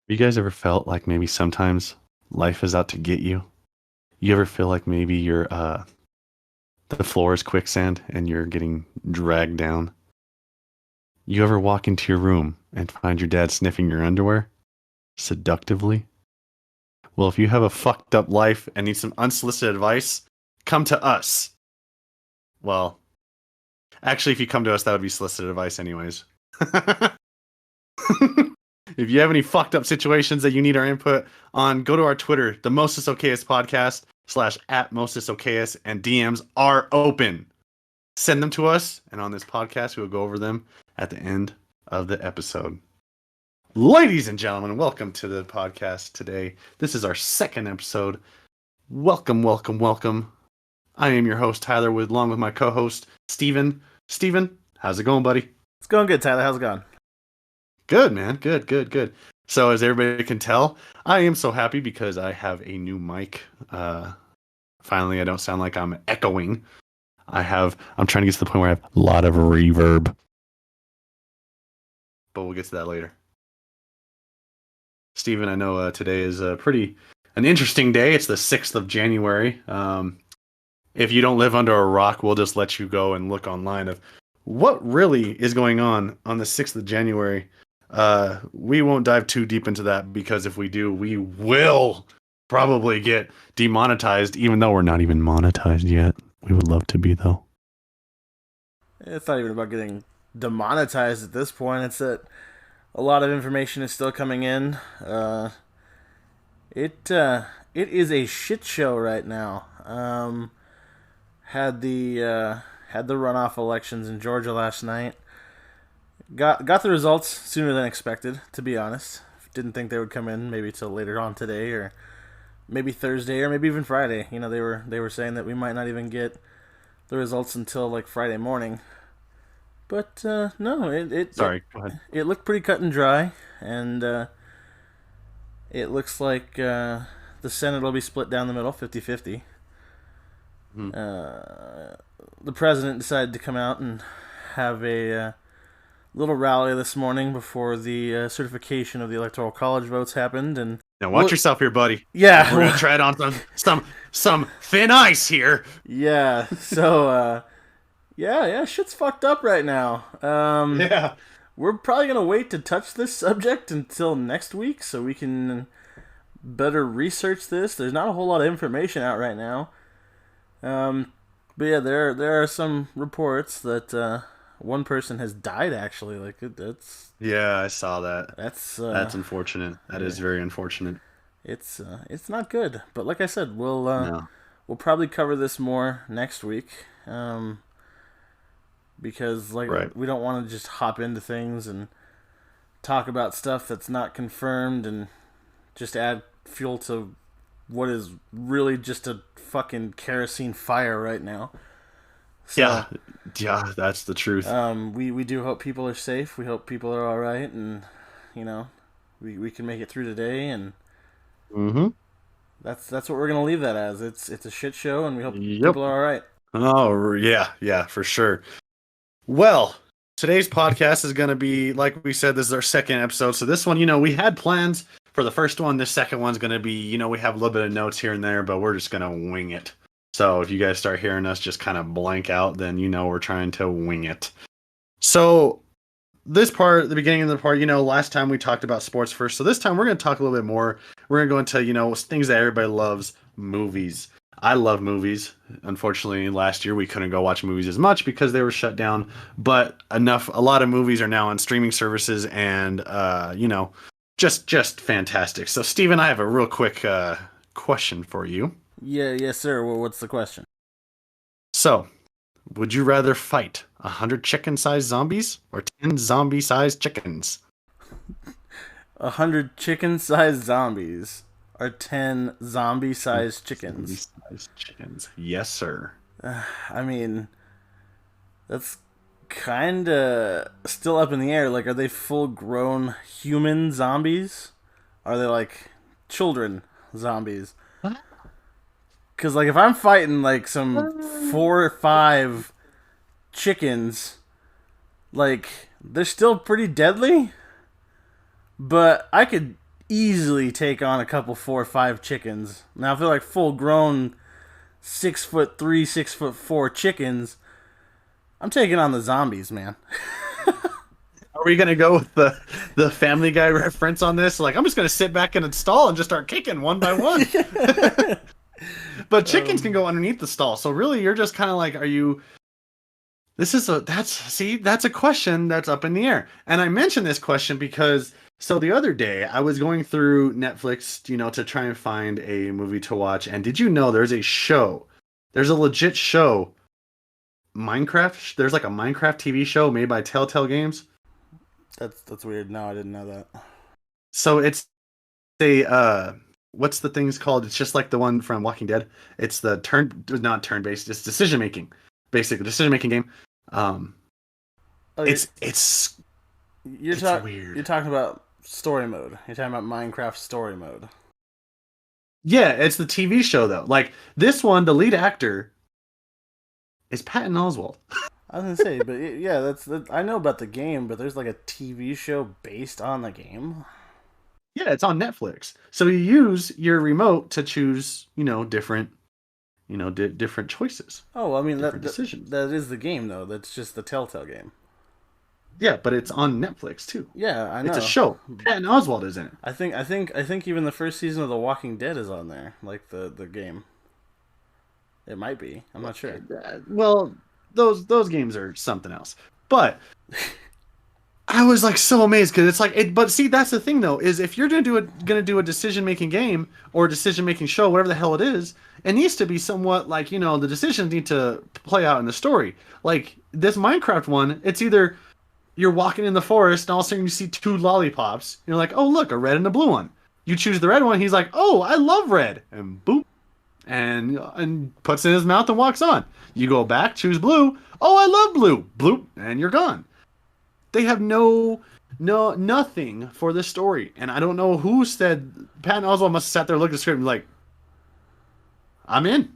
You guys ever felt like maybe sometimes life is out to get you? You ever feel like maybe you're the floor is quicksand and you're getting dragged down? You ever walk into your room and find your dad sniffing your underwear seductively? Well, if you have a fucked up life and need some unsolicited advice, come to us. Well, actually, if you come to us, that would be solicited advice anyways. If you have any fucked up situations that you need our input on, go to our Twitter, the Mostest Okayest Podcast / @Mostest Okayest, and DMs are open. Send them to us, and on this podcast, we will go over them at the end of the episode. Ladies and gentlemen, welcome to the podcast today. This is our second episode. Welcome, welcome, welcome. I am your host, Tyler, along with my co-host, Steven. Steven, how's it going, buddy? It's going good, Tyler. How's it going? Good, man. Good. So as everybody can tell, I am so happy because I have a new mic. Finally, I don't sound like I'm echoing. I'm trying to get to the point where I have a lot of reverb. But we'll get to that later. Steven, I know today is an interesting day. It's the 6th of January. If you don't live under a rock, we'll just let you go and look online of what really is going on the 6th of January. We won't dive too deep into that because if we do, we will probably get demonetized, even though we're not even monetized yet. We would love to be, though. It's not even about getting demonetized at this point. It's that a lot of information is still coming in. It is a shit show right now. Had the runoff elections in Georgia last night. Got the results sooner than expected, to be honest. Didn't think they would come in maybe till later on today, or maybe Thursday, or maybe even Friday. You know, they were saying that we might not even get the results until like Friday morning. But no, Sorry, go ahead. It looked pretty cut and dry, and it looks like the Senate will be split down the middle, 50-50. Mm-hmm. The president decided to come out and have a little rally this morning before the certification of the Electoral College votes happened, and now watch yourself here, buddy. Yeah, we're gonna tread on some thin ice here. Yeah, so yeah, shit's fucked up right now. Yeah, we're probably gonna wait to touch this subject until next week so we can better research this. There's not a whole lot of information out right now. But yeah, there are some reports that one person has died, actually. Like, that's... Yeah, I saw that. That's unfortunate. That is very unfortunate. It's not good. But like I said, we'll probably cover this more next week. Because, right. We don't want to just hop into things and talk about stuff that's not confirmed and just add fuel to what is really just a fucking kerosene fire right now. So, yeah, that's the truth. We do hope people are safe. We hope people are all right, and we can make it through today. And that's what we're gonna leave that as. It's a shit show, and we hope people are all right. Oh yeah, for sure. Well, today's podcast is gonna be, like we said, this is our second episode. So this one, we had plans for the first one. This second one's gonna be, we have a little bit of notes here and there, but we're just gonna wing it. So if you guys start hearing us just kind of blank out, then we're trying to wing it. So this part, the beginning of the part, last time we talked about sports first. So this time we're going to talk a little bit more. We're going to go into, things that everybody loves, movies. I love movies. Unfortunately, last year we couldn't go watch movies as much because they were shut down. But a lot of movies are now on streaming services and, just fantastic. So Steven, I have a real quick question for you. Yeah, yes, sir. Well, what's the question? So, would you rather fight 100 chicken-sized zombies or 10 zombie-sized chickens? 100 chicken-sized zombies or 10 zombie-sized chickens? Zombie-sized chickens. Yes, sir. I mean, that's kind of still up in the air. Like, are they full-grown human zombies? Are they, like, children zombies? What? Because, like, if I'm fighting, like, some 4 or 5 chickens, like, they're still pretty deadly, but I could easily take on a couple 4 or 5 chickens. Now, if they're like full grown 6'3", 6'4" chickens, I'm taking on the zombies, man. Are we gonna go with the Family Guy reference on this? Like, I'm just gonna sit back in a stall and just start kicking one by one. But chickens can go underneath the stall, so really, you're just kind of like, are you? That's a question that's up in the air. And I mentioned this question because so the other day I was going through Netflix, to try and find a movie to watch. And did you know there's a show? There's a legit show, Minecraft. There's like a Minecraft TV show made by Telltale Games. That's weird. No, I didn't know that. So it's a what's the thing's called? It's just like the one from Walking Dead. It's the not turn based. It's decision making, basically decision making game. It's weird. You're talking about story mode. You're talking about Minecraft story mode. Yeah, it's the TV show though. Like this one, the lead actor is Patton Oswalt. I was gonna say, but yeah, I know about the game, but there's like a TV show based on the game. Yeah, it's on Netflix. So you use your remote to choose, different, different choices. Oh, I mean decisions. That is the game though. That's just the Telltale game. Yeah, but it's on Netflix too. Yeah, I know. It's a show. Patton Oswalt is in it. I think even the first season of The Walking Dead is on there, like the game. It might be. I'm not sure. Well, those games are something else. But I was like so amazed because it's like But see, that's the thing though, is if you're gonna do a decision making game or a decision making show, whatever the hell it is, it needs to be somewhat like the decisions need to play out in the story. Like this Minecraft one, it's either you're walking in the forest and all of a sudden you see 2 lollipops. You're like, oh look, a red and a blue one. You choose the red one. He's like, oh, I love red, and boop, and puts it in his mouth and walks on. You go back, choose blue. Oh, I love blue, bloop, and you're gone. They have nothing for the story, and I don't know who said. Patton Oswalt must have sat there, looked at the script, and be like, I'm in.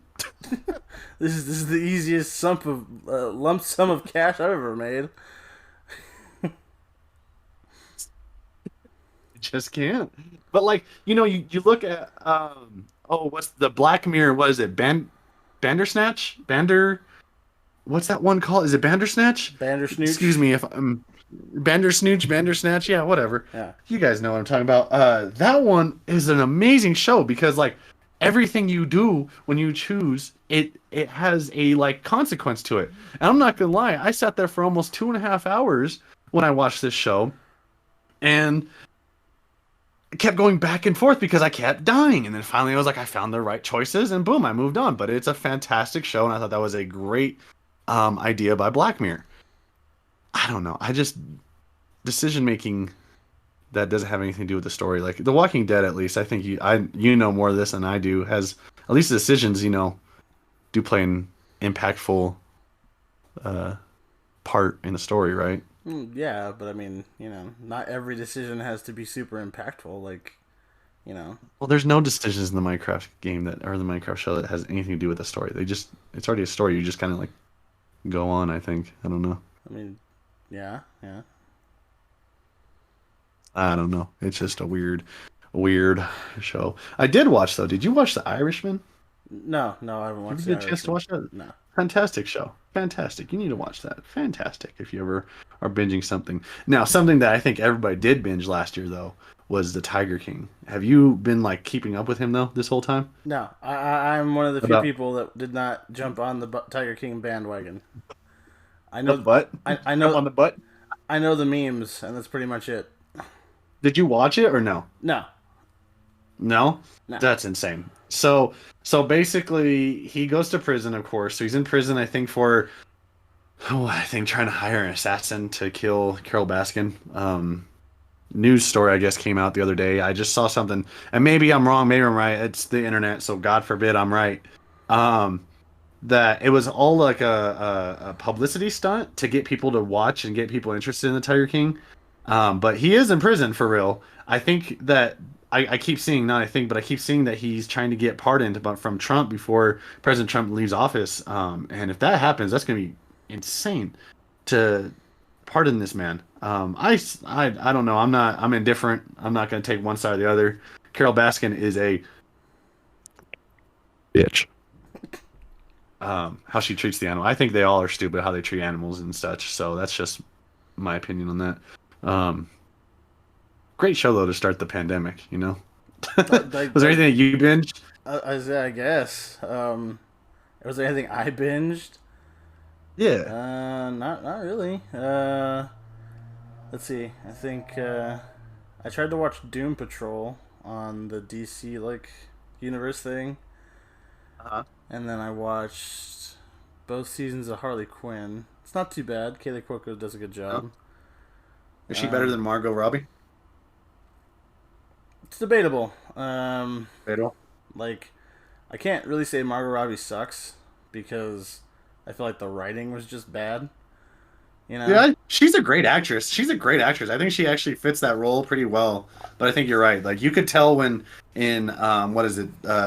This is the easiest lump sum of cash I've ever made. Just can't. But like you look at what's the Black Mirror? What is it? Bandersnatch? What's that one called? Is it Bandersnatch? Bandersnooch. Excuse me if I'm Bandersnatch. Yeah, whatever. Yeah. You guys know what I'm talking about. That one is an amazing show because like everything you do when you choose it has a like consequence to it. And I'm not gonna lie, I sat there for almost 2.5 hours when I watched this show, and kept going back and forth because I kept dying. And then finally I was like, I found the right choices, and boom, I moved on. But it's a fantastic show, and I thought that was a great idea by Black Mirror. I don't know. Decision making that doesn't have anything to do with the story. Like The Walking Dead, at least, I think you know more of this than I do, has at least the decisions, do play an impactful part in the story, right? Yeah, but I mean, not every decision has to be super impactful. Like, Well, there's no decisions in the Minecraft game or the Minecraft show that has anything to do with the story. It's already a story. You just kind of like go on, I think. I don't know. I mean, yeah. I don't know. It's just a weird show. I did watch though. Did you watch The Irishman? No, I haven't watched. Did you get a chance to watch that? No. Fantastic show. Fantastic. You need to watch that. Fantastic. If you ever are binging something. Now, something that I think everybody did binge last year though was The Tiger King. Have you been like keeping up with him though this whole time? No, I'm one of the few people that did not jump on the Tiger King bandwagon. I know the butt. I know Jump on the butt. I know the memes, and that's pretty much it. Did you watch it or no? No. No? That's insane. So basically, he goes to prison, of course. So he's in prison, I think, for trying to hire an assassin to kill Carol Baskin. News story, I guess, came out the other day. I just saw something, and maybe I'm wrong, maybe I'm right. It's the internet, so God forbid I'm right. That it was all like a publicity stunt to get people to watch and get people interested in the Tiger King. But he is in prison for real. I think that I keep seeing, not I think, but I keep seeing that he's trying to get pardoned from Trump before President Trump leaves office. And if that happens, that's going to be insane to pardon this man. I don't know. I'm indifferent. I'm not going to take one side or the other. Carol Baskin is a bitch. How she treats the animal. I think they all are stupid how they treat animals and such. So that's just my opinion on that. Great show though to start the pandemic. You know, was there anything that you binged? I guess. Was there anything I binged? Yeah. Not really. Let's see. I think I tried to watch Doom Patrol on the DC universe thing. Uh-huh. And then I watched both seasons of Harley Quinn. It's not too bad. Kaylee Cuoco does a good job. Is she better than Margot Robbie? It's debatable. Debatable. I can't really say Margot Robbie sucks because I feel like the writing was just bad. You know? Yeah, she's a great actress. I think she actually fits that role pretty well. But I think you're right. Like you could tell when in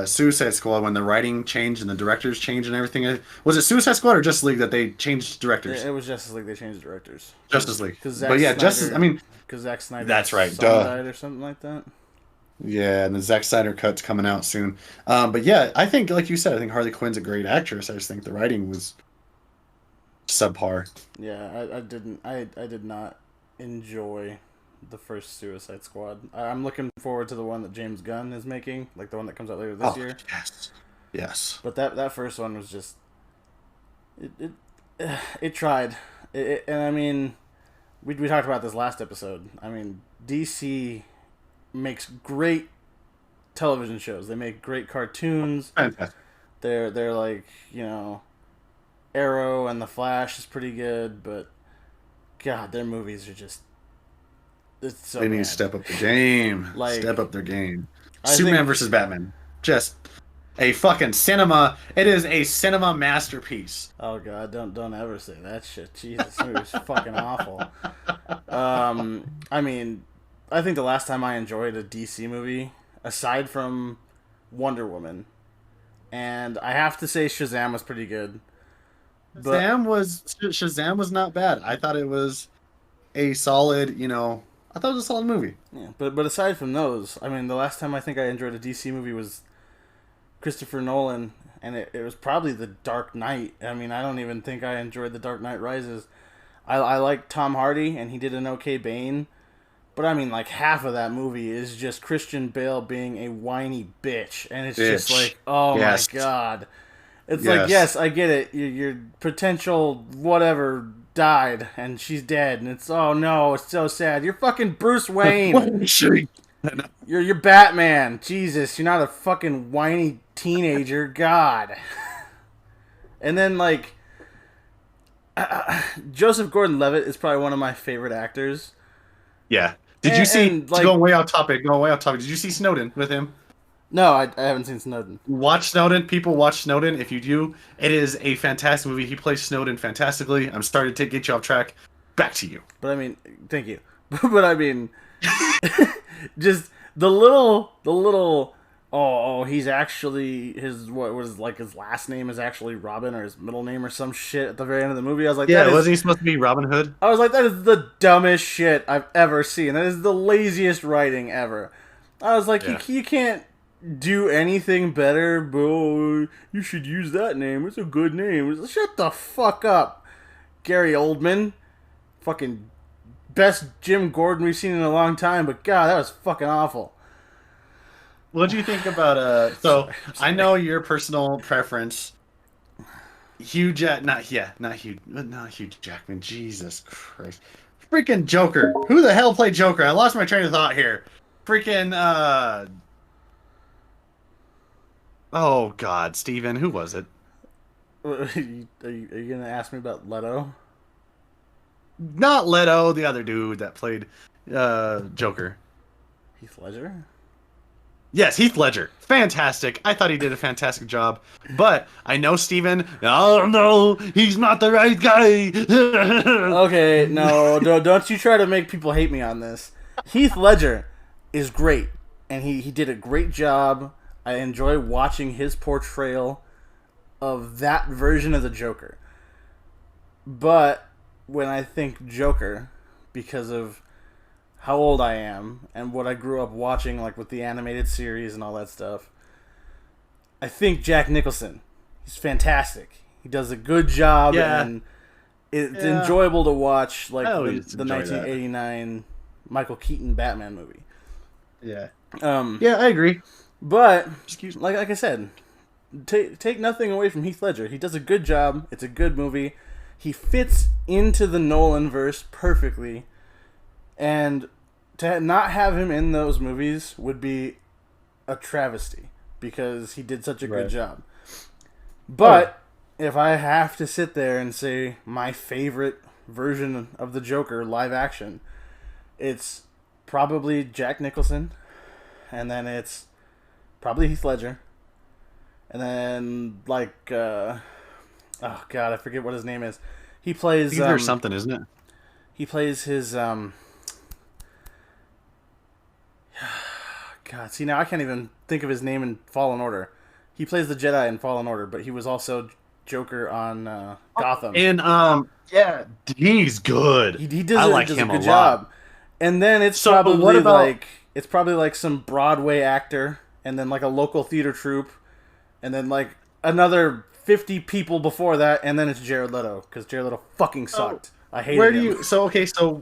Suicide Squad when the writing changed and the directors changed and everything. Was it Suicide Squad or Justice League that they changed directors? It was Justice League. They changed directors. Justice League. But yeah, Justice. I mean, because Zack Snyder. That's right. Died or something like that. Yeah, and the Zack Snyder cut's coming out soon. But yeah, I think, like you said, I think Harley Quinn's a great actress. I just think the writing was subpar. Yeah, I did not enjoy the first Suicide Squad. I'm looking forward to the one that James Gunn is making, like the one that comes out later this year. Yes. But that first one was just it tried, and I mean, we talked about this last episode. I mean, DC makes great television shows. They make great cartoons. Fantastic. They're like, you know, Arrow and The Flash is pretty good, but God, their movies are just it's so they need to step up the game. Step up their game. Superman versus Batman. Just a fucking cinema. It is a cinema masterpiece. Oh God, don't ever say that shit. Jesus, this movie was fucking awful. I mean, I think the last time I enjoyed a DC movie, aside from Wonder Woman, and I have to say Shazam was pretty good. Shazam was not bad. I thought it was a solid, I thought it was a solid movie. Yeah, but aside from those, I mean, the last time I think I enjoyed a DC movie was Christopher Nolan, and it was probably The Dark Knight. I mean, I don't even think I enjoyed The Dark Knight Rises. I like Tom Hardy, and he did an okay Bane, but I mean, like, half of that movie is just Christian Bale being a whiny bitch, and it's just like, oh yes. My God. It's like, yes, I get it. Your potential whatever died, and she's dead, and it's, oh no, it's so sad. You're fucking Bruce Wayne. You're Batman. Jesus, you're not a fucking whiny teenager. God. And then, like, Joseph Gordon-Levitt is probably one of my favorite actors. Yeah. Did you see, going way off topic, did you see Snowden with him? No, I haven't seen Snowden. Watch Snowden. People watch Snowden. If you do, it is a fantastic movie. He plays Snowden fantastically. I'm starting to get you off track. Back to you. But I mean, thank you. But I mean, just the little. Oh, he's actually his his last name is actually Robin or his middle name or some shit at the very end of the movie. I was like, yeah, wasn't he supposed to be Robin Hood? I was like, that is the dumbest shit I've ever seen. That is the laziest writing ever. I was like, you can't do anything better, bro. You should use that name. It's a good name. Shut the fuck up, Gary Oldman. Fucking best Jim Gordon we've seen in a long time, but God, that was fucking awful. What do you think about so I know your personal preference. Hugh Jackman. Not Hugh Jackman. Jesus Christ. Freaking Joker. Who the hell played Joker? I lost my train of thought here. Freaking oh God, Steven, who was it? Are you gonna ask me about Leto? Not Leto, the other dude that played Joker. Heath Ledger? Yes, Heath Ledger. Fantastic. I thought he did a fantastic job. But I know Steven. Oh no, he's not the right guy. Okay, no, don't you try to make people hate me on this. Heath Ledger is great, and he did a great job. I enjoy watching his portrayal of that version of the Joker. But when I think Joker, because of how old I am and what I grew up watching, like with the animated series and all that stuff, I think Jack Nicholson. He's fantastic. He does a good job, and it's enjoyable to watch, like the 1989 Michael Keaton Batman movie. Yeah. I agree. But like I said, take nothing away from Heath Ledger. He does a good job. It's a good movie. He fits into the Nolan-verse perfectly, and to not have him in those movies would be a travesty because he did such a good job. But if I have to sit there and say my favorite version of the Joker live action, it's probably Jack Nicholson, and then it's probably Heath Ledger, and then oh god, I forget what his name is. He plays Either something, isn't it? He plays his God, see now I can't even think of his name in Fallen Order. He plays the Jedi in Fallen Order, but he was also Joker on Gotham. And he's good. He does him a good job. And then it's probably like some Broadway actor, and then like a local theater troupe, and then like another 50 people before that, and then it's Jared Leto, because Jared Leto fucking sucked. I hated him. So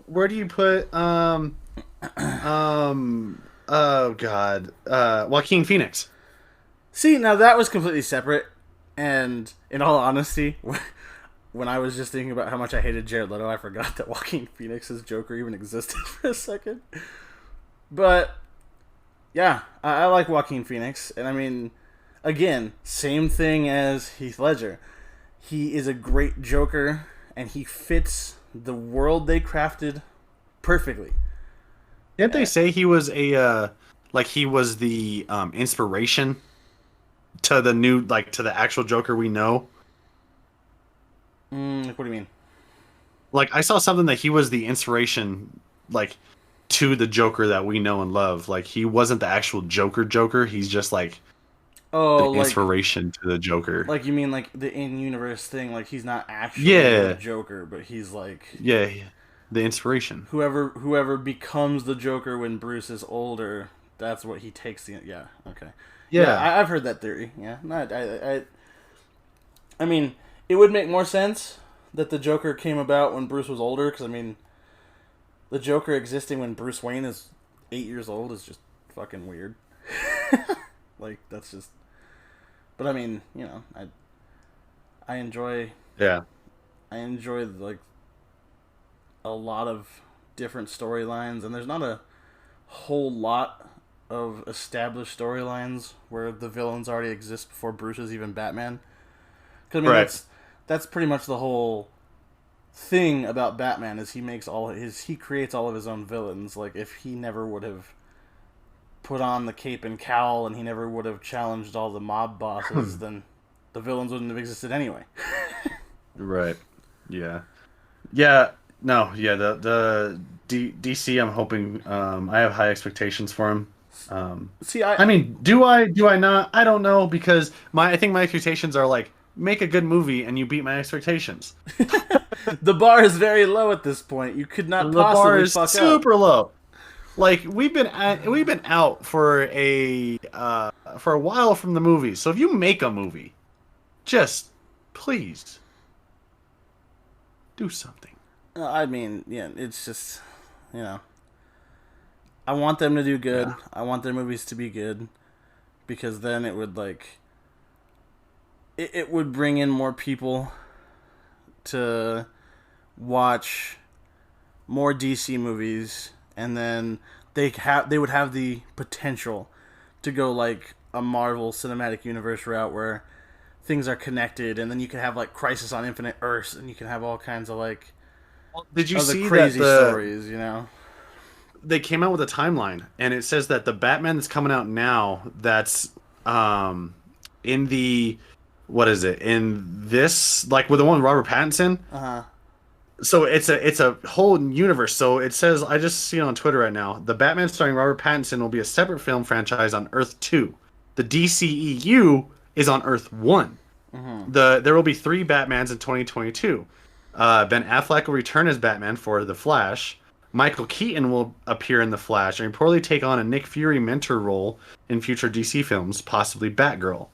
where do you put Joaquin Phoenix? See, now that was completely separate, and in all honesty, when I was just thinking about how much I hated Jared Leto, I forgot that Joaquin Phoenix's Joker even existed for a second. But yeah, I like Joaquin Phoenix, and I mean, again, same thing as Heath Ledger. He is a great Joker, and he fits the world they crafted perfectly. Didn't they say he was the inspiration to the new, to the actual Joker we know? What do you mean? I saw something that he was the inspiration, to the Joker that we know and love. He wasn't the actual Joker. He's just the inspiration to the Joker. You mean the in-universe thing? He's not actually the Joker, but he's the inspiration. Whoever becomes the Joker when Bruce is older, that's what he takes. Okay. Yeah, I've heard that theory. Yeah, I mean, it would make more sense that the Joker came about when Bruce was older, because I mean, the Joker existing when Bruce Wayne is 8 years old is just fucking weird. That's just. But I mean, I enjoy. Yeah. I enjoy a lot of different storylines, and there's not a whole lot of established storylines where the villains already exist before Bruce is even Batman. Because I mean, that's pretty much the whole thing about Batman is he creates all of his own villains. If he never would have put on the cape and cowl, and he never would have challenged all the mob bosses, then the villains wouldn't have existed anyway. Right. Yeah. Yeah. No. Yeah. The DC. I'm hoping. I have high expectations for him. I mean, do I not? I don't know, because I think my expectations are make a good movie and you beat my expectations. The bar is very low at this point. You could not possibly fuck up. The bar is super low. We've been out for a while from the movies. So if you make a movie, just please do something. I mean, yeah, it's just, I want them to do good. Yeah. I want their movies to be good, because then it would it would bring in more people to watch more DC movies, and then they would have the potential to go a Marvel Cinematic Universe route where things are connected, and then you can have Crisis on Infinite Earths, and you can have all kinds of did you see crazy stories, They came out with a timeline, and it says that the Batman that's coming out now, that's in the, what is it, in this, with the one with Robert Pattinson. So it's a whole universe. So it says, I just see it on Twitter right now, the Batman starring Robert Pattinson will be a separate film franchise on Earth 2. The DCEU is on Earth 1. There will be 3 Batmans in 2022. Ben Affleck will return as Batman for The Flash. Michael Keaton will appear in The Flash and reportedly take on a Nick Fury mentor role in future DC films, possibly Batgirl.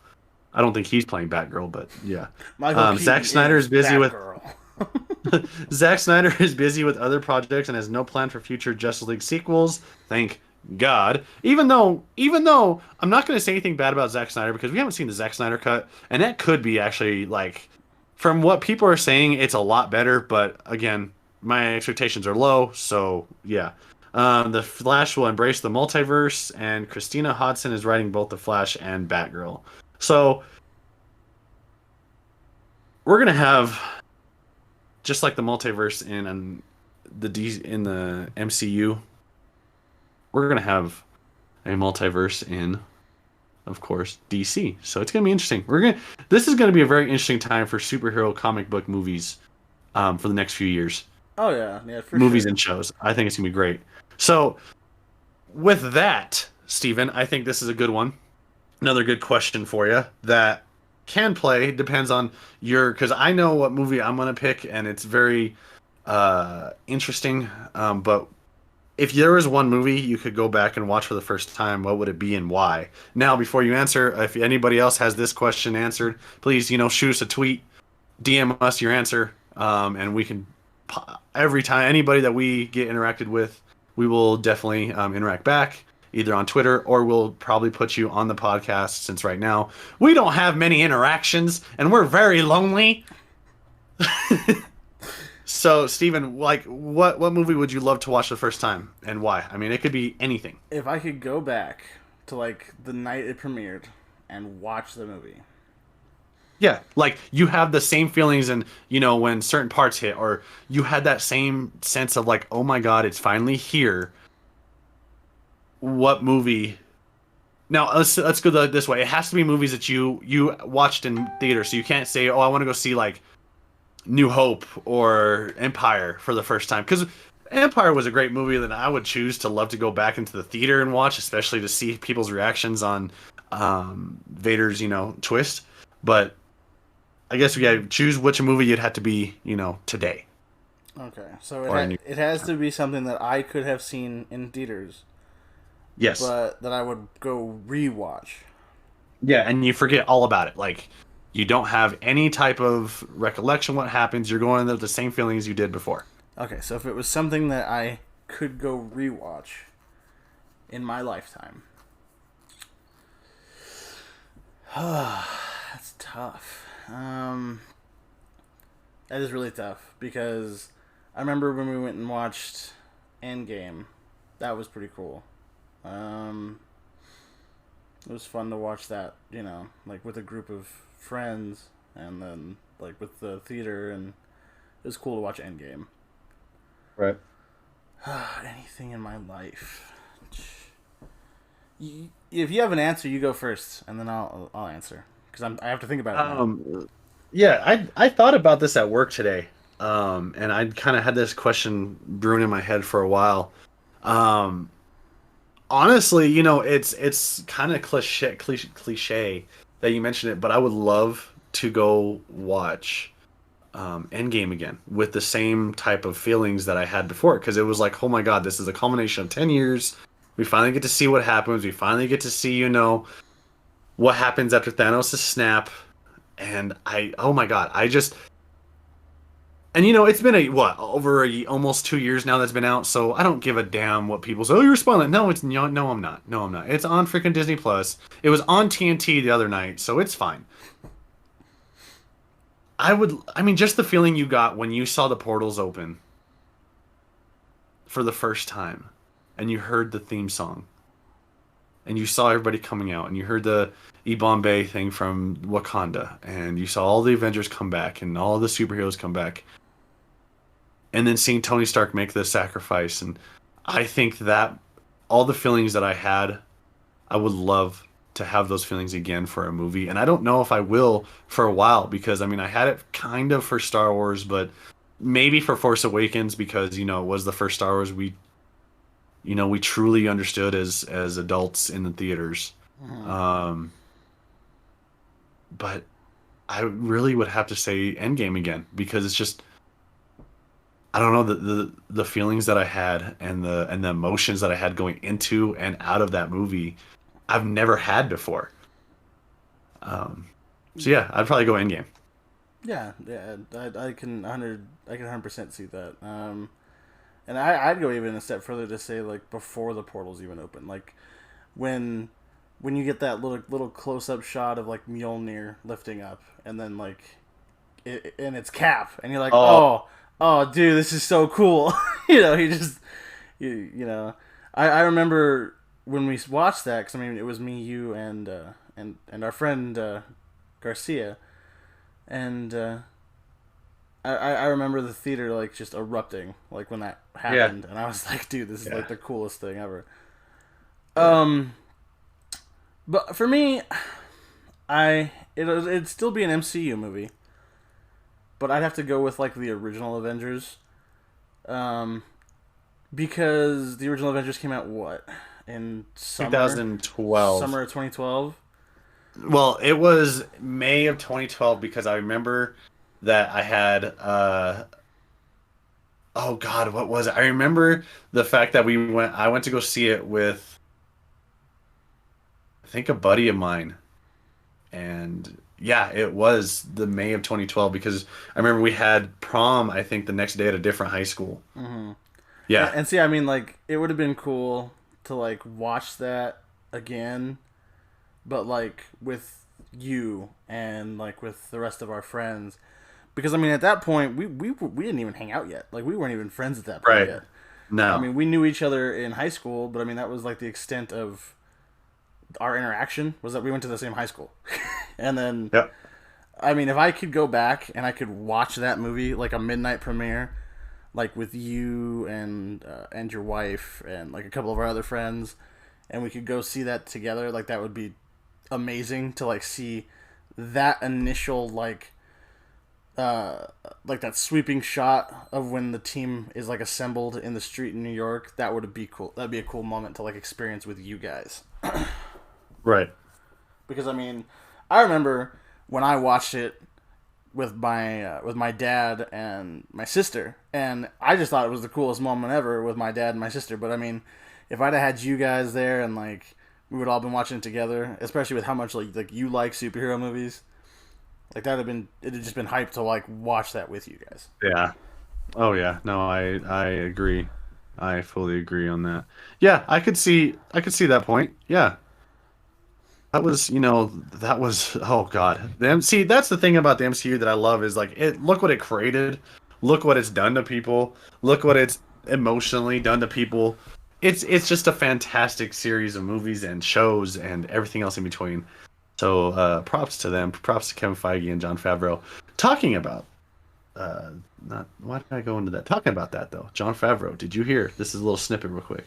I don't think he's playing Batgirl, but yeah. Michael Zack Keaton Snyder is busy with Batgirl. Zack Snyder is busy with other projects and has no plan for future Justice League sequels. Thank God. Even though I'm not going to say anything bad about Zack Snyder because we haven't seen the Zack Snyder cut, and that could be actually like, from what people are saying, it's a lot better. But again, my expectations are low, so yeah. The Flash will embrace the multiverse, and Christina Hodson is writing both the Flash and Batgirl. So we're gonna have, just like the multiverse in the MCU, we're gonna have a multiverse in, of course, DC. So it's gonna be interesting. This is gonna be a very interesting time for superhero comic book movies, for the next few years. Oh yeah, for Movies sure. and shows. I think it's gonna be great. So with that, Steven, I think this is a good one. Another good question for you that can play, depends on because I know what movie I'm gonna pick, and it's very interesting. But if there was one movie you could go back and watch for the first time, what would it be and why? Now, before you answer, if anybody else has this question answered, please, shoot us a tweet, DM us your answer, and we can, every time anybody that we get interacted with, we will definitely interact back, either on Twitter, or we'll probably put you on the podcast, since right now we don't have many interactions and we're very lonely. So, Steven, like, what movie would you love to watch the first time, and why? I mean, it could be anything. If I could go back to like the night it premiered and watch the movie. Yeah, like you have the same feelings, and when certain parts hit, or you had that same sense of like, oh my God, it's finally here. What movie? Now let's go this way. It has to be movies that you watched in theater, so you can't say, oh, I want to go see like New Hope or Empire for the first time, because Empire was a great movie that I would choose to love to go back into the theater and watch, especially to see people's reactions on Vader's twist. But I guess we gotta choose which movie you'd have to be today. Okay, so it has to be something that I could have seen in theaters. Yes, but that I would go rewatch. Yeah, and you forget all about it. Like, you don't have any type of recollection what happens. You're going there with the same feelings you did before. Okay, so if it was something that I could go rewatch in my lifetime. That's tough. That is really tough, because I remember when we went and watched Endgame. That was pretty cool. It was fun to watch that, like with a group of friends, and then like with the theater, and it was cool to watch Endgame. Right. Anything in my life. If you have an answer, you go first, and then I'll answer, because I have to think about it now. Yeah, I thought about this at work today, and I kind of had this question brewing in my head for a while. Honestly, it's kind of cliche that you mentioned it, but I would love to go watch Endgame again with the same type of feelings that I had before, because it was like, oh my God, this is a culmination of 10 years. We finally get to see what happens. We finally get to see, what happens after Thanos' snap. And oh my God, and it's been over almost 2 years now that's been out, so I don't give a damn what people say. Oh, you're spoiling. No, no, I'm not. No, I'm not. It's on freaking Disney Plus. It was on TNT the other night, so it's fine. Just the feeling you got when you saw the portals open for the first time, and you heard the theme song, and you saw everybody coming out, and you heard the Bombay thing from Wakanda, and you saw all the Avengers come back, and all the superheroes come back, and then seeing Tony Stark make the sacrifice. And I think that all the feelings that I had, I would love to have those feelings again for a movie. And I don't know if I will for a while, because I had it kind of for Star Wars, but maybe for Force Awakens, because it was the first Star Wars we truly understood as adults in the theaters. Mm-hmm. But I really would have to say Endgame again, because it's just I don't know the feelings that I had and the emotions that I had going into and out of that movie, I've never had before. So yeah, I'd probably go Endgame. Yeah, yeah, I can 100% see that. And I'd go even a step further to say like before the portals even open, like when you get that little close up shot of like Mjolnir lifting up, and then like and it's Cap, and you're like, Oh oh, dude, this is so cool. He just you know, I remember when we watched that, because I mean it was me, you, and our friend Garcia, and I remember the theater like just erupting like when that yeah, happened, and I was like, dude, this is yeah, like the coolest thing ever. yeah. But for me, it'd still be an MCU movie, but I'd have to go with like the original Avengers, um, because the original Avengers came out what, in summer 2012. of 2012. Well, it was May of 2012 because I remember that I had oh God, what was it? I remember the fact that I went to go see it with I think a buddy of mine. And yeah, it was the May of 2012 because I remember we had prom, I think the next day at a different high school. Mm-hmm. Yeah. And see, I mean, like it would have been cool to like watch that again, but like with you and like with the rest of our friends, because I mean at that point we didn't even hang out yet. Like we weren't even friends at that point Right. yet. I No. mean, we knew each other in high school, but I mean that was like the extent of our interaction, was that we went to the same high school. And then Yep. I mean, if I could go back and I could watch that movie like a midnight premiere, like with you and your wife and like a couple of our other friends, and we could go see that together, like that would be amazing to like see that initial like that sweeping shot of when the team is like assembled in the street in New York. That would be cool. That'd be a cool moment to like experience with you guys. Right. Because I mean, I remember when I watched it with my dad and my sister, and I just thought it was the coolest moment ever with my dad and my sister. But I mean, if I'd have had you guys there and like we would all been watching it together, especially with how much like you like superhero movies, like it'd just been hyped to like watch that with you guys. Yeah. Oh yeah. No, I agree. I fully agree on that. Yeah, I could see that point. Yeah. That was, that was, oh God. The MC, that's the thing about the MCU that I love is like look what it created. Look what it's done to people. Look what it's emotionally done to people. It's just a fantastic series of movies and shows and everything else in between. So props to them. Props to Kevin Feige and Jon Favreau. Talking about not why did I go into that? Talking about that though, Jon Favreau. Did you hear? This is a little snippet real quick.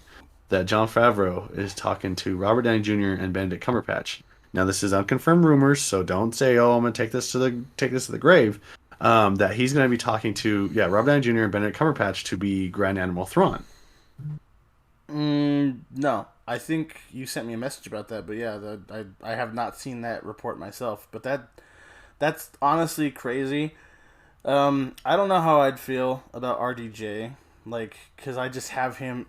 That Jon Favreau is talking to Robert Downey Jr. and Benedict Cumberbatch. Now this is unconfirmed rumors, so don't say, "Oh, I'm gonna take this to the grave." That he's gonna be talking to Robert Downey Jr. and Benedict Cumberbatch to be Grand Admiral Thrawn. No, I think you sent me a message about that, but yeah, I have not seen that report myself. But that's honestly crazy. I don't know how I'd feel about RDJ, like, because I just have him.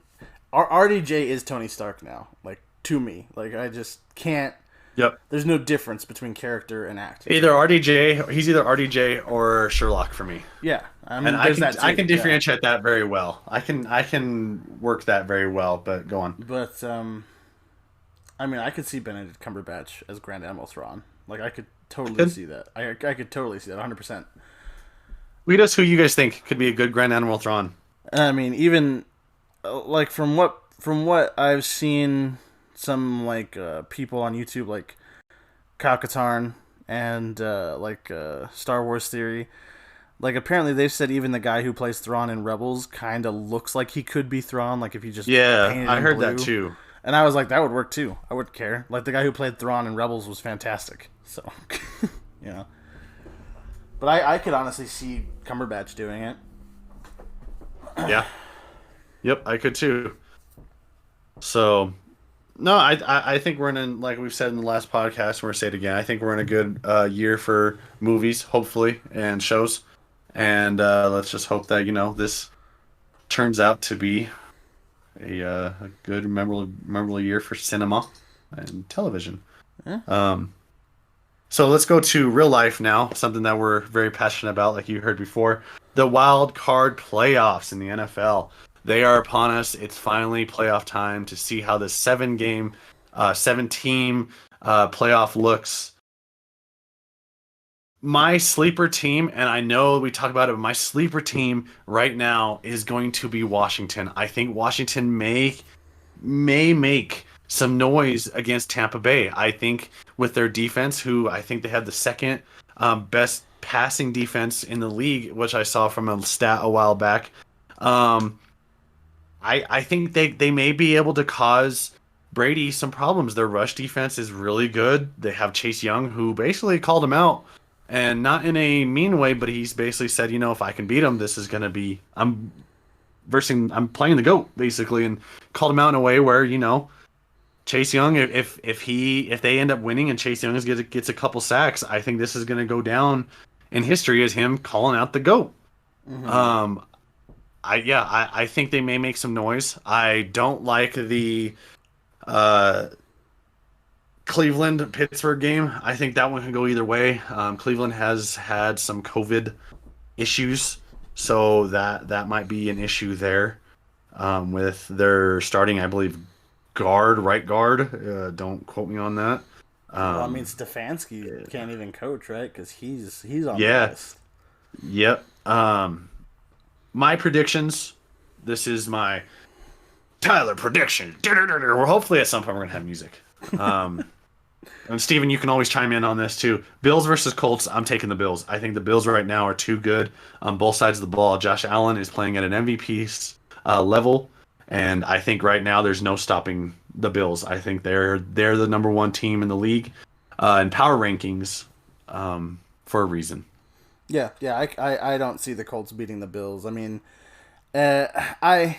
RDJ is Tony Stark now, like, to me. Like, I just can't. Yep. There's no difference between character and acting. He's either RDJ or Sherlock for me. Yeah, I mean, And there's that too. I can differentiate that very well. I can work that very well, but go on. But I mean, I could see Benedict Cumberbatch as Grand Admiral Thrawn. Like, I could totally see that. I could totally see that 100%. Lead us who you guys think could be a good Grand Admiral Thrawn. I mean, even like from what I've seen, some like people on YouTube like Kyle Katarn and Star Wars Theory, like apparently they've said even the guy who plays Thrawn in Rebels kind of looks like he could be Thrawn, like if you just painted I in heard blue. that too. And I was like, that would work too. I wouldn't care. Like the guy who played Thrawn in Rebels was fantastic. So, you know. But I could honestly see Cumberbatch doing it. Yeah. Yep, I could too. So, no, I think we're like we've said in the last podcast, we're going to say it again. I think we're in a good year for movies, hopefully, and shows. And let's just hope that, turns out to be a good, memorable year for cinema and television. Yeah. So let's go to real life now, something that we're very passionate about, like you heard before. The wild card playoffs in the NFL. They are upon us. It's finally playoff time to see how this 7-team playoff looks. My sleeper team, and I know we talk about it, but my sleeper team right now is going to be Washington. I think Washington may make some noise against Tampa Bay. I think with their defense, who I think they have the second best passing defense in the league, which I saw from a stat a while back. I think they may be able to cause Brady some problems. Their rush defense is really good. They have Chase Young, who basically called him out, and not in a mean way, but he's basically said, if I can beat him, this is going to be I'm playing the GOAT basically, and called him out in a way where Chase Young, if they end up winning and Chase Young gets a couple sacks, I think this is going to go down in history as him calling out the GOAT. Mm-hmm. I think they may make some noise. I don't like the Cleveland Pittsburgh game. I think that one can go either way. Cleveland has had some COVID issues, so that might be an issue there with their starting, I believe, right guard. Don't quote me on that. Stefanski can't even coach, right? Because he's on the list. Yep. My predictions. This is my Tyler prediction. Well, hopefully at some point we're gonna have music. And Steven, you can always chime in on this too. Bills versus Colts. I'm taking the Bills. I think the Bills right now are too good on both sides of the ball. Josh Allen is playing at an MVP level, and I think right now there's no stopping the Bills. I think they're the number one team in the league in power rankings for a reason. Yeah. I don't see the Colts beating the Bills. I mean, I've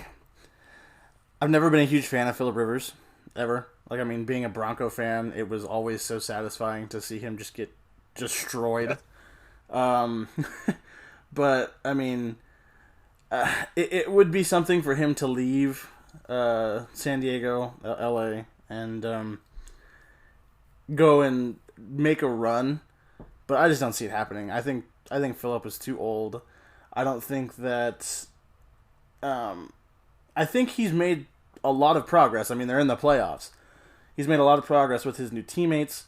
never been a huge fan of Phillip Rivers ever. Being a Bronco fan, it was always so satisfying to see him just get destroyed. But, it would be something for him to leave San Diego, LA, and go and make a run. But I just don't see it happening. I think Phillip is too old. I don't think that... I think he's made a lot of progress. They're in the playoffs. He's made a lot of progress with his new teammates,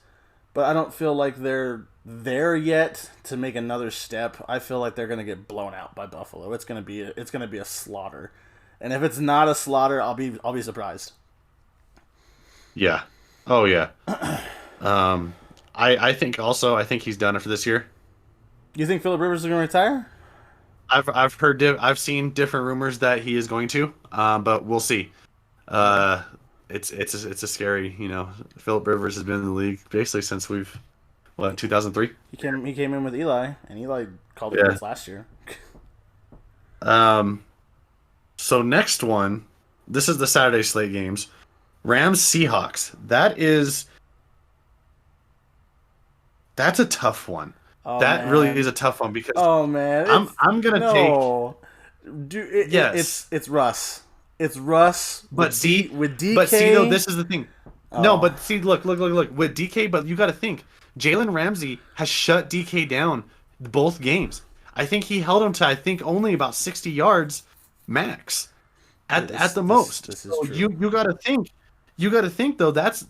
but I don't feel like they're there yet to make another step. I feel like they're going to get blown out by Buffalo. It's going to be a slaughter. And if it's not a slaughter, I'll be surprised. Yeah. Oh yeah. I think he's done after this year. You think Phillip Rivers is going to retire? I've seen different rumors that he is going to, but we'll see. It's a scary, Phillip Rivers has been in the league basically since 2003. He came in with Eli, and Eli called it quits last year. So next one, this is the Saturday slate games. Rams Seahawks. That's a tough one. Oh, that man. really is a tough one because I'm gonna take. Dude, it's Russ. It's Russ. But with DK. But see, though, this is the thing. Oh. No, but see, look with DK. But you got to think, Jalen Ramsey has shut DK down both games. I think he held him to only about 60 yards max at the most. This is true. You got to think. You got to think though. That's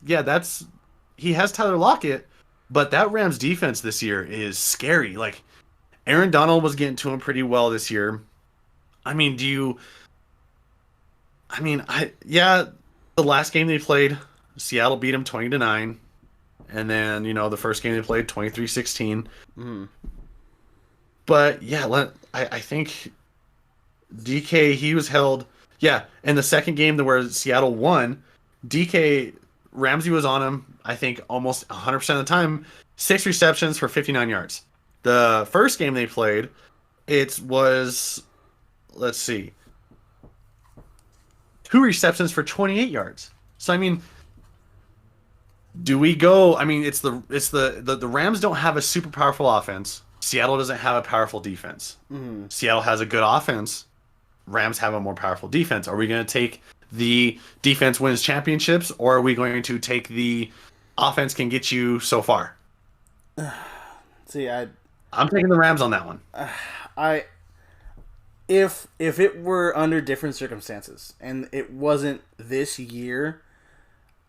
he has Tyler Lockett, but that Rams defense this year is scary. Like Aaron Donald was getting to him pretty well this year. The last game they played, Seattle beat them 20-9, and then the first game they played 23-16. Mm. But yeah, I think DK, he was held. Yeah, in the second game where Seattle won, DK Ramsey was on him. I think almost 100% of the time. 6 receptions for 59 yards. The first game they played, it was, let's see, 2 receptions for 28 yards. So do we go? It's the Rams don't have a super powerful offense. Seattle doesn't have a powerful defense. Mm-hmm. Seattle has a good offense, Rams have a more powerful defense? Are we going to take the defense wins championships, or are we going to take the offense can get you so far? See, I'm taking the Rams on that one. I if it were under different circumstances and it wasn't this year,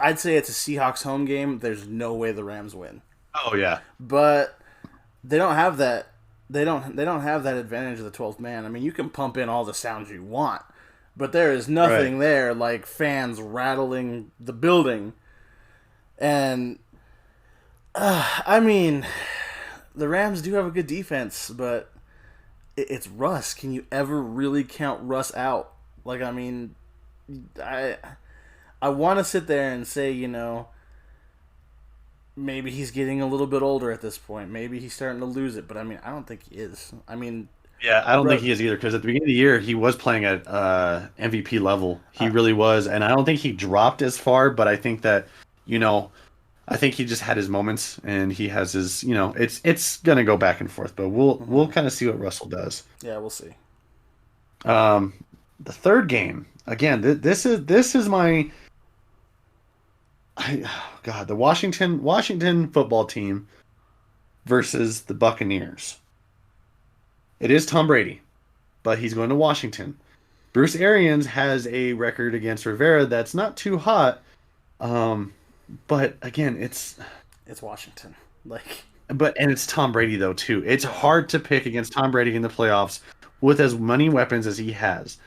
I'd say it's a Seahawks home game. There's no way the Rams win. Oh yeah, but they don't have that. They don't have that advantage of the 12th man. I mean, you can pump in all the sounds you want, but there is nothing there like fans rattling the building. And I mean, the Rams do have a good defense, but it's Russ. Can you ever really count Russ out? Like, I mean, I want to sit there and say, maybe he's getting a little bit older at this point. Maybe he's starting to lose it, but I mean, I don't think he is. I mean, yeah, I don't think he is either, because at the beginning of the year he was playing at MVP level. He really was, and I don't think he dropped as far. But I think that I think he just had his moments, and he has his it's gonna go back and forth. But we'll kind of see what Russell does. Yeah, we'll see. The third game again. This is my. The Washington football team versus the Buccaneers. It is Tom Brady, but he's going to Washington. Bruce Arians has a record against Rivera that's not too hot, but again, it's Washington, and it's Tom Brady though too. It's hard to pick against Tom Brady in the playoffs with as many weapons as he has,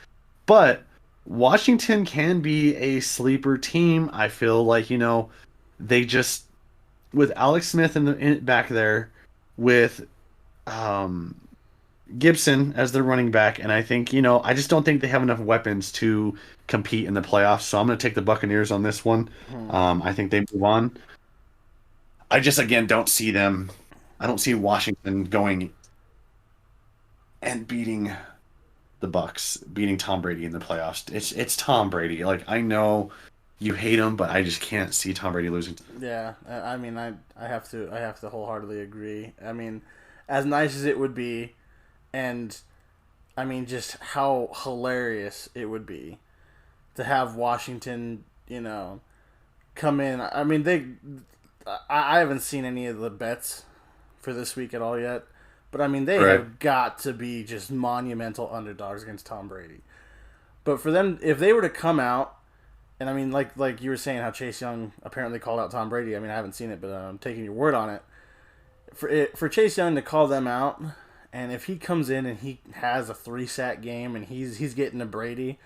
but Washington can be a sleeper team. I feel like, they just, with Alex Smith back there, with Gibson as their running back, and I think, I just don't think they have enough weapons to compete in the playoffs. So I'm going to take the Buccaneers on this one. I think they move on. I just, again, don't see them. I don't see Washington going and beating the Bucks, beating Tom Brady in the playoffs. It's Tom Brady. Like, I know you hate him, but I just can't see Tom Brady losing. Yeah, I mean, I have to wholeheartedly agree. I mean, as nice as it would be, and I mean, just how hilarious it would be to have Washington, come in. I mean, I haven't seen any of the bets for this week at all yet. But, I mean, they have got to be just monumental underdogs against Tom Brady. But for them, if they were to come out, and, I mean, like you were saying how Chase Young apparently called out Tom Brady. I mean, I haven't seen it, but I'm taking your word on it. For Chase Young to call them out, and if he comes in and he has a 3-sack game and he's getting to Brady,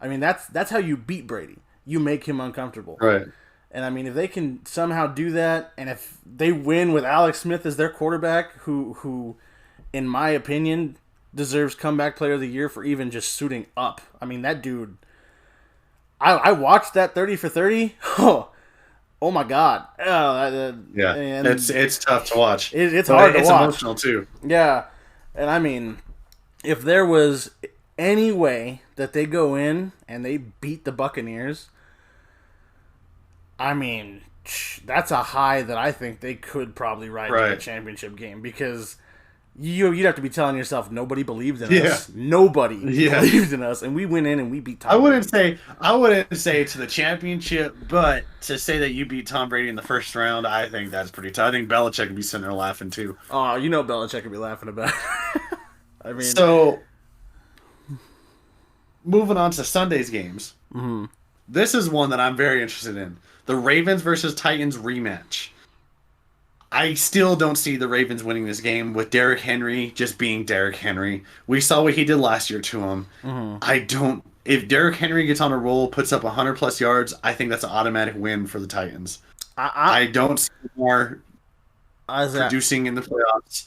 I mean, that's how you beat Brady. You make him uncomfortable. Right. And, I mean, if they can somehow do that, and if they win with Alex Smith as their quarterback, who in my opinion, deserves comeback player of the year for even just suiting up. I mean, that dude, I watched that 30 for 30. Oh my God. Yeah, and it's tough to watch. It's hard to watch. It's emotional too. Yeah. And I mean, if there was any way that they go in and they beat the Buccaneers, I mean, that's a high that I think they could probably ride to the championship game, because you'd have to be telling yourself nobody believed in us. Nobody believed in us, and we went in and we beat Tom Brady. I wouldn't say to the championship, but to say that you beat Tom Brady in the first round, I think that's pretty tough. I think Belichick would be sitting there laughing too. Oh, Belichick would be laughing about it. I mean, so moving on to Sunday's games. Mm-hmm. This is one that I'm very interested in. The Ravens versus Titans rematch. I still don't see the Ravens winning this game with Derrick Henry just being Derrick Henry. We saw what he did last year to him. Mm-hmm. If Derrick Henry gets on a roll, puts up 100+ yards, I think that's an automatic win for the Titans. I don't see more producing in the playoffs.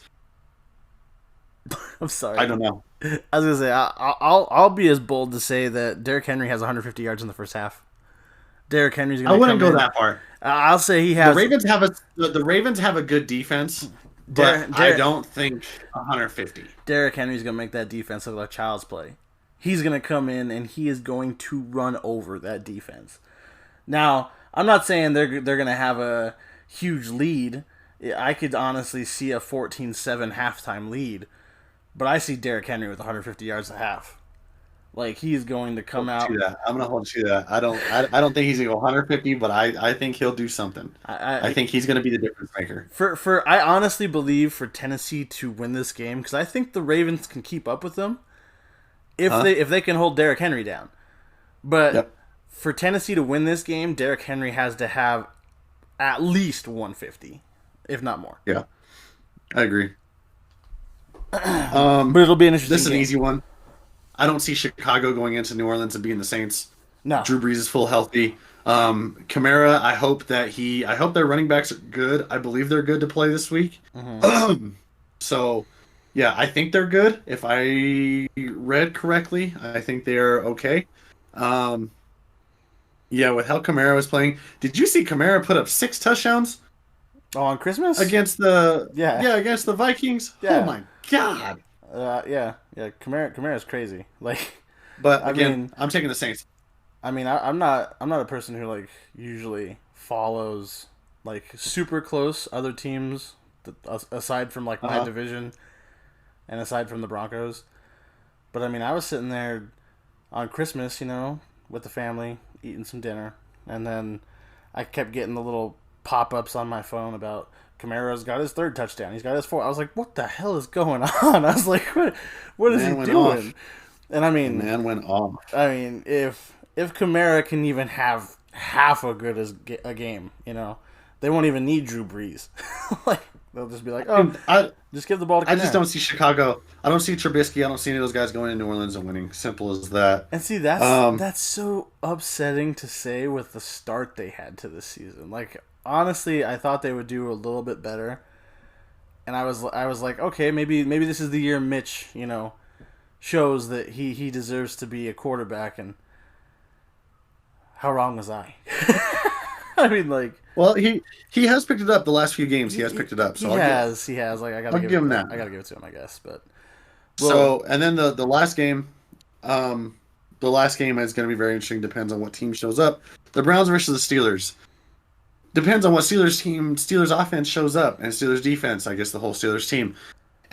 I'm sorry. I don't know. I was gonna say I'll be as bold to say that Derrick Henry has 150 yards in the first half. Derrick Henry's gonna. I wouldn't go that far. I'll say he has. The Ravens have a good defense, but I don't think 150. Derrick Henry's gonna make that defense look like child's play. He's gonna come in and he is going to run over that defense. Now, I'm not saying they're gonna have a huge lead. I could honestly see a 14-7 halftime lead, but I see Derrick Henry with 150 yards a half. Like, he's going to come out. I'm gonna hold you to that. I don't think he's gonna go 150, but I think he'll do something. I think he's gonna be the difference maker. I honestly believe for Tennessee to win this game, because I think the Ravens can keep up with them if they can hold Derrick Henry down. But for Tennessee to win this game, Derrick Henry has to have at least 150, if not more. Yeah, I agree. But it'll be an interesting. This is an easy one. I don't see Chicago going into New Orleans and being the Saints. No. Drew Brees is full healthy. Kamara, I hope their running backs are good. I believe they're good to play this week. Mm-hmm. So, yeah, I think they're good. If I read correctly, I think they're okay. Yeah, with how Kamara was playing, did you see Kamara put up 6 touchdowns? Oh, on Christmas Against against the Vikings? Yeah. Oh my God. Yeah. Kamara's crazy. Like, but again, I'm taking the Saints. I mean, I'm not a person who like usually follows like super close other teams aside from like my division and aside from the Broncos. But I mean, I was sitting there on Christmas, with the family eating some dinner, and then I kept getting the little pop-ups on my phone about Kamara's got his 3rd touchdown. He's got his 4th. I was like, what the hell is going on? I was like, what is he doing? Off. And I mean, the man went off. I mean, if Kamara can even have half a good as a game, they won't even need Drew Brees. Like, they'll just be like, just give the ball to Kamara. I just don't see Chicago. I don't see Trubisky. I don't see any of those guys going to New Orleans and winning. Simple as that. And see, that's so upsetting to say with the start they had to this season. Like, honestly, I thought they would do a little bit better. And I was like, okay, maybe this is the year Mitch, shows that he deserves to be a quarterback. And how wrong was I? I mean, like, well, he has picked it up the last few games. He has picked it up. So he has. Like, I gotta give him that. I gotta give it to him, I guess. But and then the last game, is going to be very interesting. Depends on what team shows up. The Browns versus the Steelers. Depends on what Steelers offense shows up, and Steelers defense. I guess the whole Steelers team.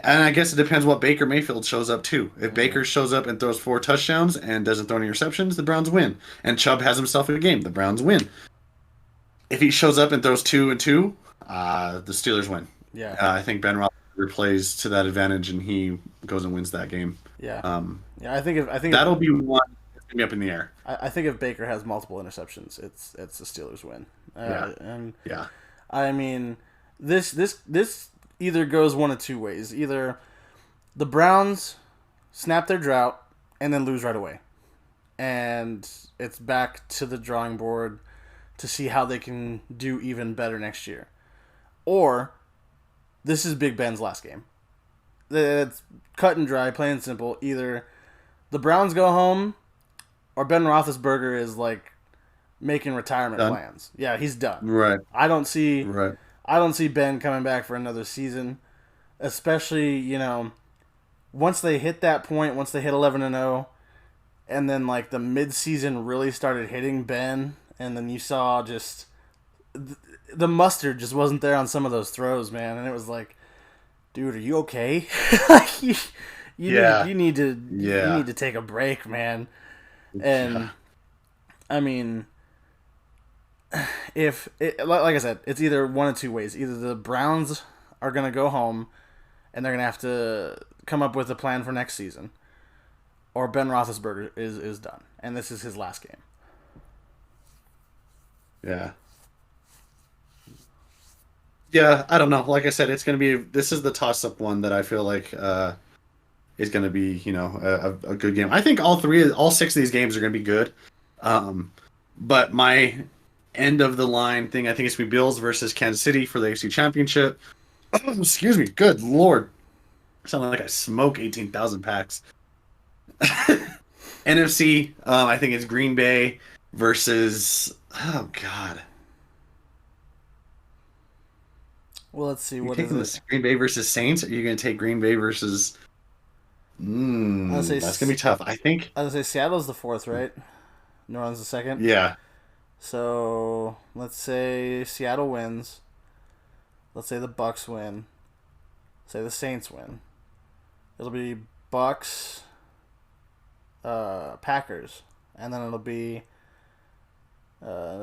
And I guess it depends what Baker Mayfield shows up too. If Baker shows up and throws 4 touchdowns and doesn't throw any interceptions, the Browns win. And Chubb has himself a game. The Browns win. If he shows up and throws 2 and 2, the Steelers win. Yeah. I think Ben Roethlisberger plays to that advantage, and he goes and wins that game. Yeah. I think that'll be one that's gonna be up in the air. I think if Baker has multiple interceptions, it's the Steelers win. And I mean, this either goes one of 2 ways. Either the Browns snap their drought and then lose right away, and it's back to the drawing board to see how they can do even better next year. Or this is Big Ben's last game. It's cut and dry, plain and simple. Either the Browns go home or Ben Roethlisberger is like making retirement plans. Yeah, he's done. Right. I don't see Ben coming back for another season, especially, once they hit that point, once they hit 11-0, and then like the midseason really started hitting Ben, and then you saw just the mustard just wasn't there on some of those throws, man, and it was like, dude, are you okay? you need to take a break, man. And I mean, like I said, it's either one of 2 ways. Either the Browns are gonna go home and they're gonna have to come up with a plan for next season, or Ben Roethlisberger is done, and this is his last game. Yeah, I don't know. Like I said, this is the toss-up one that I feel like is going to be, a good game. I think all 6 of these games are going to be good. But my end of the line thing, I think it's going to be Bills versus Kansas City for the AFC Championship. Excuse me. Good Lord. I sound like I smoke 18,000 packs. NFC, I think it's Green Bay versus... Oh, God. Well, let's see. What is it? Green Bay versus Saints? Or are you going to take Green Bay versus... that's going to be tough. I think... I was going to say Seattle's the 4th, right? New Orleans the 2nd? Yeah. So, let's say Seattle wins. Let's say the Bucks win. Say the Saints win. It'll be Bucks, Packers, and then it'll be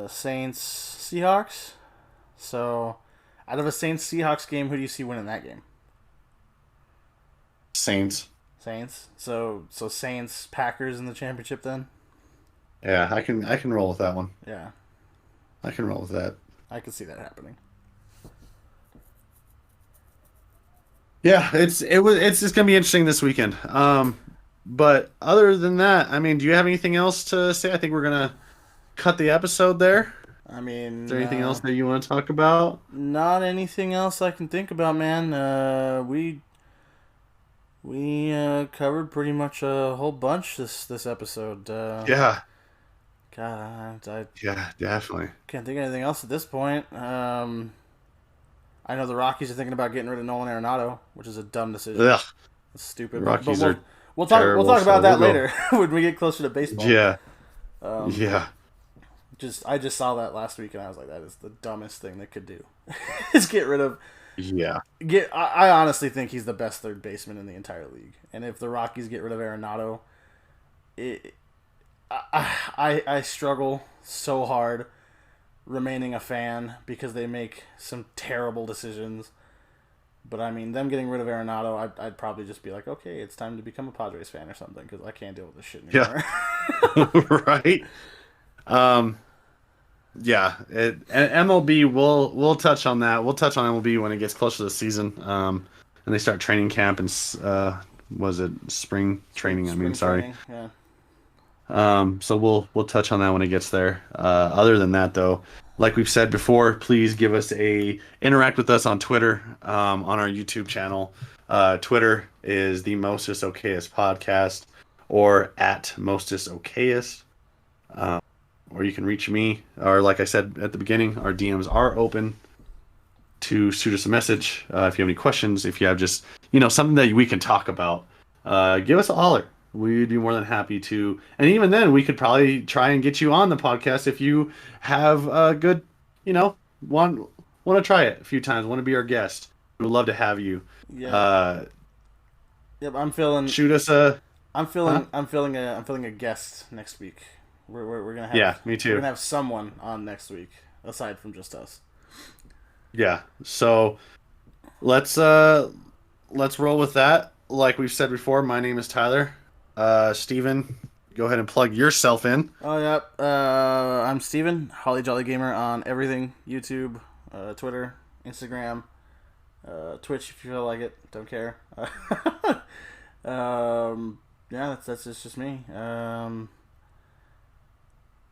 Saints Seahawks. So, out of a Saints Seahawks game, who do you see winning that game? Saints. Saints. So Saints Packers in the championship then. Yeah, I can roll with that one. Yeah, I can roll with that. I can see that happening. Yeah, it's just gonna be interesting this weekend. But other than that, I mean, do you have anything else to say? I think we're gonna cut the episode there. I mean, Is there anything else that you want to talk about? not anything else I can think about, man. We covered pretty much a whole bunch this episode. Yeah, God, I yeah, definitely. can't think of anything else at this point. I know the Rockies are thinking about getting rid of Nolan Arenado, which is a dumb decision. Ugh, It's stupid. the Rockies but are we'll talk terrible, about so that we'll go. later when we get closer to baseball. Yeah, Um, yeah, I just saw that last week and I was like, that is the dumbest thing they could do. Is get rid of yeah. I honestly think he's the best third baseman in the entire league. And if the Rockies get rid of Arenado, I struggle so hard remaining a fan because they make some terrible decisions. But I mean, them getting rid of Arenado, I'd probably just be like, okay, it's time to become a Padres fan or something because I can't deal with this shit anymore. Yeah, right. Yeah, and MLB we'll touch on that. We'll touch on MLB when it gets closer to the season. And they start training camp and was it spring training? Spring Sorry. training, yeah. So we'll touch on that when it gets there. Other than that, though, like we've said before, please interact with us on Twitter, on our YouTube channel. Twitter is the Mostest Okayest Podcast or at Mostest Okayest. Or you can reach me, or like I said at the beginning, our DMs are open to shoot us a message. If you have any questions, if you have just, something that we can talk about, give us a holler. We'd be more than happy to. And even then, we could probably try and get you on the podcast if you have a good, want to try it a few times, want to be our guest. We would love to have you. Yeah. Yep, I'm feeling. Shoot us a. I'm feeling a guest next week. We're gonna have. Yeah, me too. We're gonna have someone on next week aside from just us. Yeah. So let's roll with that. Like we've said before, my name is Tyler. Steven, go ahead and plug yourself in. Oh yep. I'm Steven, Holly Jolly Gamer on everything: YouTube, Twitter, Instagram, Twitch if you feel like it. Don't care. Yeah, that's just me.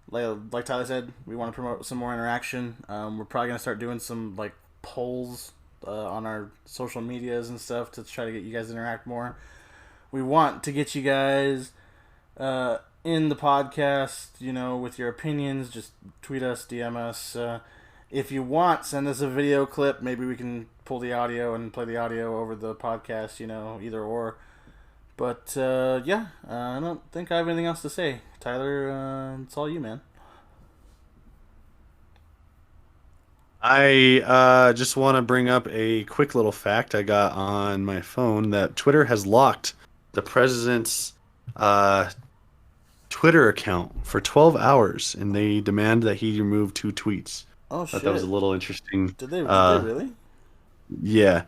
Like Tyler said, we want to promote some more interaction. We're probably gonna start doing some polls on our social medias and stuff to try to get you guys to interact more. We want to get you guys in the podcast, with your opinions. Just tweet us, DM us. If you want, send us a video clip. Maybe we can pull the audio and play the audio over the podcast, either or. But, yeah, I don't think I have anything else to say. Tyler, it's all you, man. I just want to bring up a quick little fact I got on my phone that Twitter has locked the president's Twitter account for 12 hours, and they demand that he remove 2 tweets. Oh, I shit. thought that was a little interesting. Did they really? Yeah.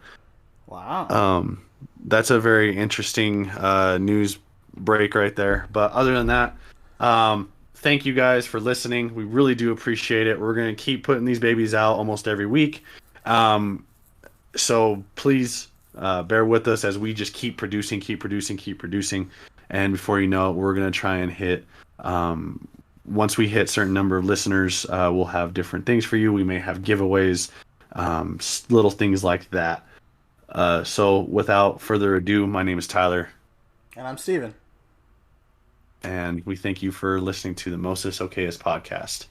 Wow. That's a very interesting news break right there. But other than that, thank you guys for listening. We really do appreciate it. We're going to keep putting these babies out almost every week. So please bear with us as we just keep producing. And before you know it, we're going to try and hit, once we hit a certain number of listeners, we'll have different things for you. We may have giveaways, little things like that. So without further ado, my name is Tyler. And I'm Steven. And we thank you for listening to the Mostest Okayest Podcast.